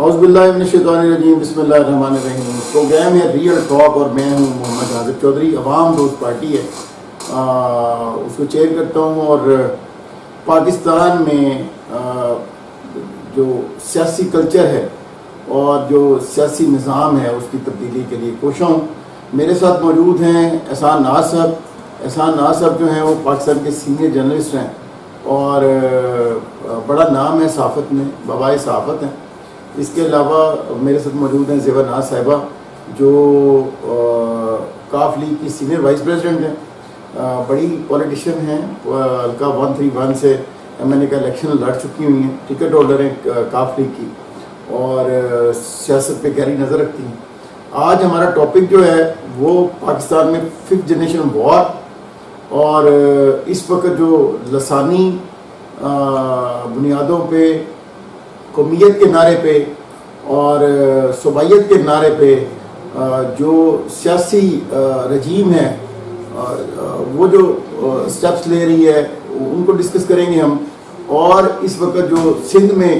اعوذ باللہ من الشیطان الرجیم، بسم اللہ الرحمن الرحیم۔ پروگرام ہے ریئل ٹاک اور میں ہوں محمد حاضر چودھری، عوام دوست پارٹی ہے، اس کو چیئر کرتا ہوں۔ اور پاکستان میں جو سیاسی کلچر ہے اور جو سیاسی نظام ہے اس کی تبدیلی کے لیے کوشاں ہوں۔ میرے ساتھ موجود ہیں احسان ناز صاحب۔ احسان ناز صاحب جو ہیں وہ پاکستان کے سینئر جرنلسٹ ہیں اور بڑا نام ہے صحافت میں، بابائے صحافت ہیں۔ اس کے علاوہ میرے ساتھ موجود ہیں زیور ناز صاحبہ جو کاف لیگ کی سینئر وائس پریزیڈنٹ ہیں، بڑی پولیٹیشین ہیں، حلقہ 131 سے MNA کا الیکشن لڑ چکی ہوئی ہیں، ٹکٹ ہولڈر ہیں کاف لیگ کی اور سیاست پہ گہری نظر رکھتی ہیں۔ آج ہمارا ٹاپک جو ہے وہ پاکستان میں 5th جنریشن وار اور اس وقت جو لسانی بنیادوں پہ، قومیت کے نعرے پہ اور صوبائیت کے نعرے پہ جو سیاسی رجیم ہے وہ جو سٹیپس لے رہی ہے ان کو ڈسکس کریں گے ہم۔ اور اس وقت جو سندھ میں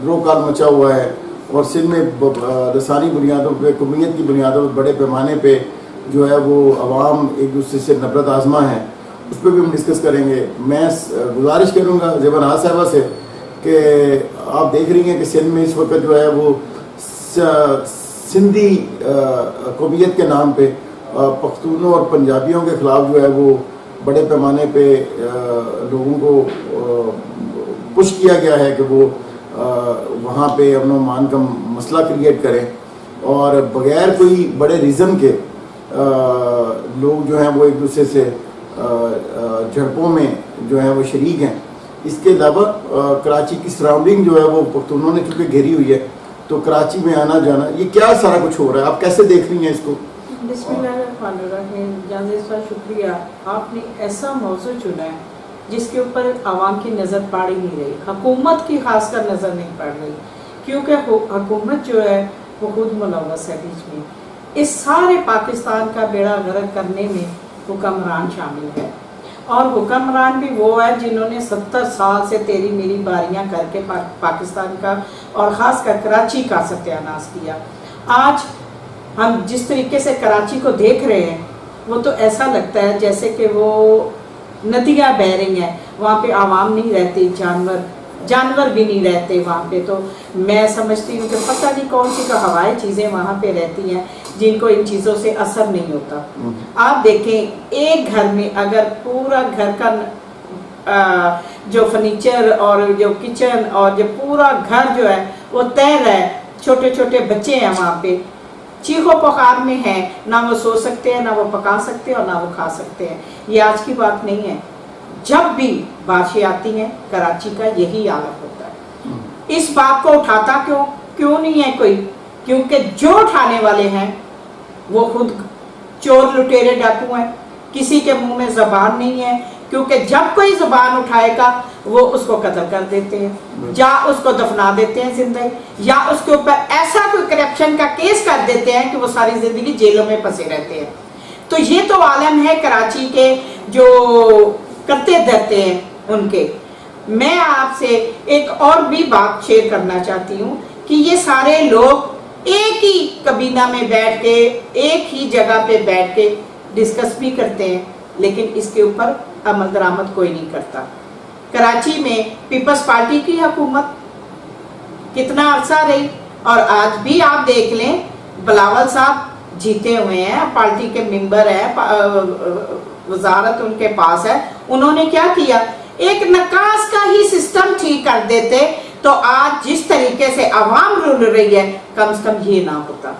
درو کال مچا ہوا ہے اور سندھ میں لسانی بنیادوں پہ، قومیت کی بنیادوں پہ بڑے پیمانے پہ جو ہے وہ عوام ایک دوسرے سے نفرت آزما ہیں، اس پہ بھی ہم ڈسکس کریں گے۔ میں گزارش کروں گا زیور ناز صاحبہ سے کہ آپ دیکھ رہی ہیں کہ سندھ میں اس وقت جو ہے وہ سندھی قومیت کے نام پہ پختونوں اور پنجابیوں کے خلاف جو ہے وہ بڑے پیمانے پہ لوگوں کو پش کیا گیا ہے کہ وہ وہاں پہ امن و امان کا مسئلہ کریٹ کریں اور بغیر کوئی بڑے ریزن کے لوگ جو ہیں وہ ایک دوسرے سے جھڑپوں میں جو ہیں وہ شریک ہیں۔ اس کے علاوہ کراچی کی سراؤنڈنگ جو ہے وہ پختونوں نے چونکہ گھیری ہوئی ہے تو کراچی میں آنا جانا، یہ کیا سارا کچھ ہو رہا ہے، آپ کیسے دیکھ رہی ہیں اس کو؟ بسم اللہ الرحمن الرحیم۔ جاندیز صاحب شکریہ، آپ نے ایسا موضوع چنا ہے جس کے اوپر عوام کی نظر پڑ ہی نہیں رہی، حکومت کی خاص کر نظر نہیں پڑ رہی، کیونکہ حکومت جو ہے وہ خود ملوث ہے بیچ میں۔ اس سارے پاکستان کا بیڑا غرق کرنے میں حکمران شامل ہے، اور حکمران بھی وہ ہے جنہوں نے 70 سال سے تیری میری باریاں کر کے پاکستان کا اور خاص کر کراچی کا ستیاناش کیا۔ آج ہم جس طریقے سے کراچی کو دیکھ رہے ہیں وہ تو ایسا لگتا ہے جیسے کہ وہ ندیاں بہہ رہی ہیں، وہاں پہ عوام نہیں رہتی، جانور بھی نہیں رہتے وہاں پہ۔ تو میں سمجھتی ہوں کہ پتہ نہیں کون سی کا ہوائے چیزیں وہاں پہ رہتی ہیں جن کو ان چیزوں سے اثر نہیں ہوتا۔ آپ دیکھیں ایک گھر میں اگر پورا گھر کا جو فرنیچر اور جو کچن اور جو پورا گھر جو ہے وہ تیر ہے، چھوٹے چھوٹے بچے ہیں وہاں پہ، چیخو پکار میں ہیں، نہ وہ سو سکتے ہیں، نہ وہ پکا سکتے ہیں اور نہ وہ کھا سکتے ہیں۔ یہ آج کی بات نہیں ہے، جب بھی بارشیں آتی ہیں کراچی کا یہی حالت ہوتا ہے۔ اس بات کو اٹھاتا کیوں نہیں ہے کوئی؟ کیونکہ جو اٹھانے والے ہیں وہ خود چور لٹیرے ڈاکو ہیں، کسی کے منہ میں زبان نہیں ہے، کیونکہ جب کوئی زبان اٹھائے گا وہ اس کو قتل کر دیتے ہیں یا اس کو دفنا دیتے ہیں زندہ، یا اس کے اوپر ایسا کوئی کرپشن کا کیس کر دیتے ہیں کہ وہ ساری زندگی جیلوں میں پھنسے رہتے ہیں۔ تو یہ تو عالم ہے کراچی کے جو کرتے دھرتے ہیں ان کے۔ میں آپ سے ایک اور بھی بات شیئر کرنا چاہتی ہوں کہ یہ سارے لوگ ایک ہی کابینہ میں بیٹھ کے، ایک ہی جگہ پہ بیٹھ کے ڈسکس بھی کرتے ہیں، لیکن اس کے اوپر عمل درآمد کوئی نہیں کرتا۔ کراچی میں پیپلز پارٹی کی حکومت کتنا عرصہ رہی، اور آج بھی آپ دیکھ لیں بلاول صاحب جیتے ہوئے ہیں، پارٹی کے ممبر ہیں، وزارت ان کے پاس ہے، انہوں نے کیا کیا؟ ایک نکاس کا ہی سسٹم ٹھیک کر دیتے تو آج جس طریقے سے عوام رول رہی ہے کم سے کم یہ نہ ہوتا۔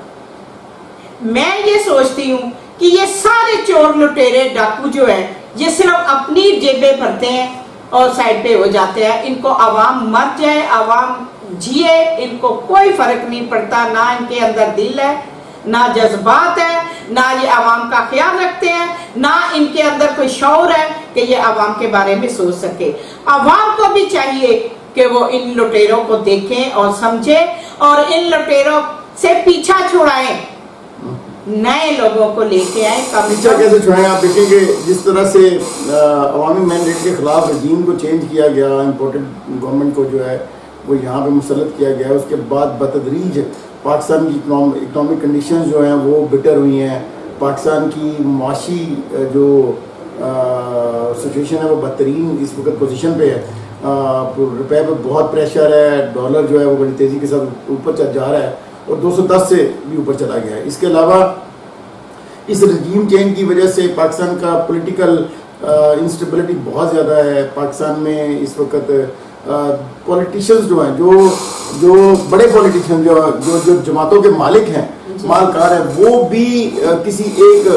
میں یہ سوچتی ہوں کہ یہ سارے چور لٹیرے ڈاکو جو ہے یہ صرف اپنی جیبیں بھرتے ہیں اور سائڈ پہ ہو جاتے ہیں، ان کو عوام مر جائے، عوام جیے، ان کو کوئی فرق نہیں پڑتا، نہ ان کے اندر دل ہے، نہ جذبات ہے، نہ یہ عوام کا خیال رکھتے ہیں، نہ ان کے اندر کوئی شعور ہے کہ یہ عوام کے بارے میں سوچ سکے۔ عوام کو بھی چاہیے کہ وہ ان لٹیروں کو دیکھیں اور سمجھیں اور ان لٹیروں سے پیچھا چھڑائیں، نئے لوگوں کو لے کے آئیں۔ پیچھا کیسے چھڑائیں؟ آپ دیکھیں کہ جس طرح سے عوامی مینڈیٹ کے خلاف رجیم کو چینج کیا گیا، امپورٹنٹ گورنمنٹ کو جو ہے وہ یہاں پہ مسلط کیا گیا ہے. اس کے بعد بتدریج پاکستان کی اکنامک کنڈیشنز جو ہیں وہ بٹر ہوئی ہیں. پاکستان کی معاشی جو سچویشن ہے وہ بدترین اس وقت پوزیشن پہ ہے. روپے پہ بہت پریشر ہے. ڈالر جو ہے وہ بڑی تیزی کے ساتھ اوپر چل جا رہا ہے اور 210 سے بھی اوپر چلا گیا ہے. اس کے علاوہ اس رجیم چینج کی وجہ سے پاکستان کا پولیٹیکل انسٹیبلٹی بہت زیادہ ہے. پاکستان میں اس وقت پولیٹیشنز جو ہیں جو بڑے پولیٹیشین جو جماعتوں کے مالک ہیں, مالکار ہیں, وہ بھی کسی ایک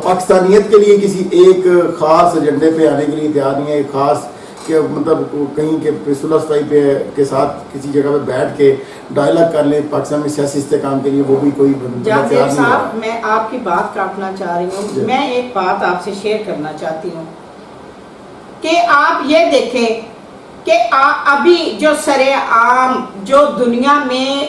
پاکستانیت کے لیے کسی ایک خاص ایجنڈے پہ آنے کے لیے تیار نہیں ہے. ایک خاص کہ مطلب کہیں کے صلح صفائی پہ کے ساتھ کسی جگہ پہ بیٹھ کے ڈائلاگ کر لیں پاکستان میں سیاسی استحکام کے لیے, وہ بھی کوئی جہاں صاحب میں آپ کی بات کاٹنا چاہ رہی ہوں. میں ایک بات آپ سے شیئر کرنا چاہتی ہوں کہ آپ یہ دیکھیں کہ ابھی جو سر عام جو دنیا میں,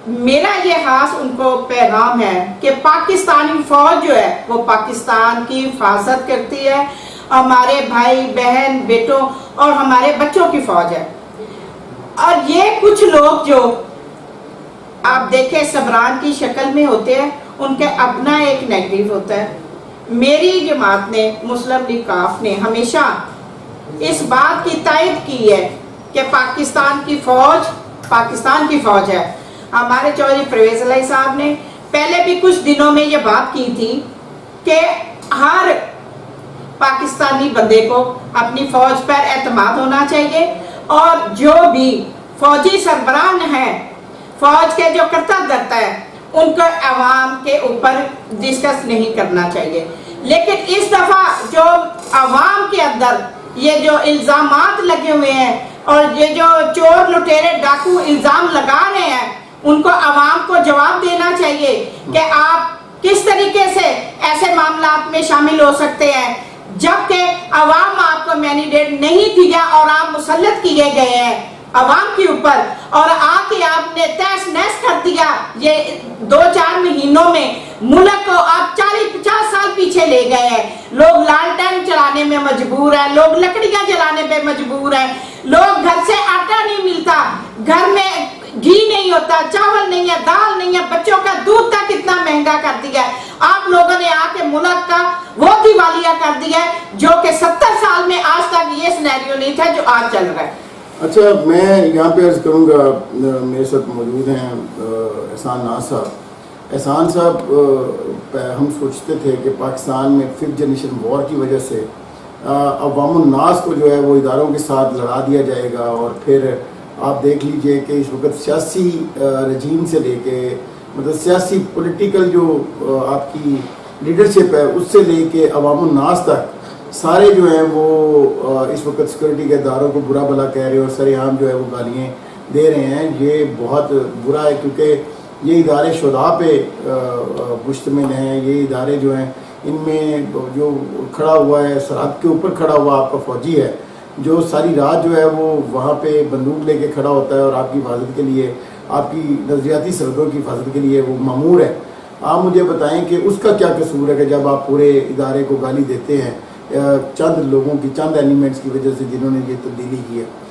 میرا یہ خاص ان کو پیغام ہے کہ پاکستانی فوج جو ہے وہ پاکستان کی حفاظت کرتی ہے. ہمارے بھائی بہن بیٹوں اور ہمارے بچوں کی فوج ہے. اور یہ کچھ لوگ جو آپ دیکھیں سبران کی شکل میں ہوتے ہیں, ان کے اپنا ایک نیگیٹو ہوتا ہے. میری جماعت نے مسلم لیگ کاف نے ہمیشہ اس بات کی تائید کی ہے کہ پاکستان کی فوج ہے. ہمارے چودھری پرویز الہی صاحب نے پہلے بھی کچھ دنوں میں یہ بات کی تھی کہ ہر پاکستانی بندے کو اپنی فوج پر اعتماد ہونا چاہیے, اور جو بھی فوجی سربراہ ہیں, فوج کے جو کرتا دھرتا ہے, ان کو عوام کے اوپر ڈسکس نہیں کرنا چاہیے. لیکن اس دفعہ جو عوام کے اندر یہ جو الزامات لگے ہوئے ہیں اور یہ جو چور لٹیرے ڈاکو الزام لگا رہے ہیں, ان کو عوام کو جواب دینا چاہیے کہ آپ کس طریقے سے ایسے معاملات میں شامل ہو سکتے ہیں جبکہ عوام آپ کو مینڈیٹ نہیں دیا اور آپ مسلط کیے گئے ہیں عوام کے اوپر, اور آ کے آپ نے تیس نیس کر دیا. یہ 2-4 مہینوں میں ملک کو آپ 40-50 سال پیچھے لے گئے ہیں. لوگ لالٹین چلانے میں مجبور ہیں, لوگ لکڑیاں جلانے پہ مجبور ہیں, لوگ گھر سے آٹا نہیں ملتا, گھر میں گھی نہیں ہوتا, چاول نہیں ہے, دال نہیں ہے, بچوں کا دودھ تک اتنا مہنگا کر دیا ہے. آپ لوگوں نے آ کے ملک کا وہ دیوالیہ کر دیا ہے جو کہ 70 سال میں آج تک یہ سینیریو نہیں تھا جو آج چل رہا ہے. اچھا, میں یہاں پہ عرض کروں گا, میرے ساتھ موجود ہیں احسان ناز صاحب. احسان صاحب, ہم سوچتے تھے کہ پاکستان میں 5th جنریشن وار کی وجہ سے عوام الناس کو جو ہے وہ اداروں کے ساتھ لڑا دیا جائے گا, اور پھر آپ دیکھ لیجئے کہ اس وقت سیاسی رجیم سے لے کے مطلب سیاسی پولیٹیکل جو آپ کی لیڈرشپ ہے اس سے لے کے عوام الناس تک سارے جو ہیں وہ اس وقت سیکورٹی کے اداروں کو برا بھلا کہہ رہے ہیں اور سر عام جو ہے وہ گالیاں دے رہے ہیں. یہ بہت برا ہے کیونکہ یہ ادارے شہداء پہ مشتمل ہیں. یہ ادارے جو ہیں ان میں جو کھڑا ہوا ہے سرحد کے اوپر کھڑا ہوا آپ کا فوجی ہے جو ساری رات جو ہے وہ وہاں پہ بندوق لے کے کھڑا ہوتا ہے اور آپ کی حفاظت کے لیے, آپ کی نظریاتی سرحدوں کی حفاظت کے لیے وہ مامور ہے. آپ مجھے بتائیں کہ اس کا کیا قصور ہے کہ جب آپ پورے ادارے کو گالی دیتے ہیں چند لوگوں کی, چند ایلیمنٹس کی وجہ سے جنہوں نے یہ تبدیلی کی ہے.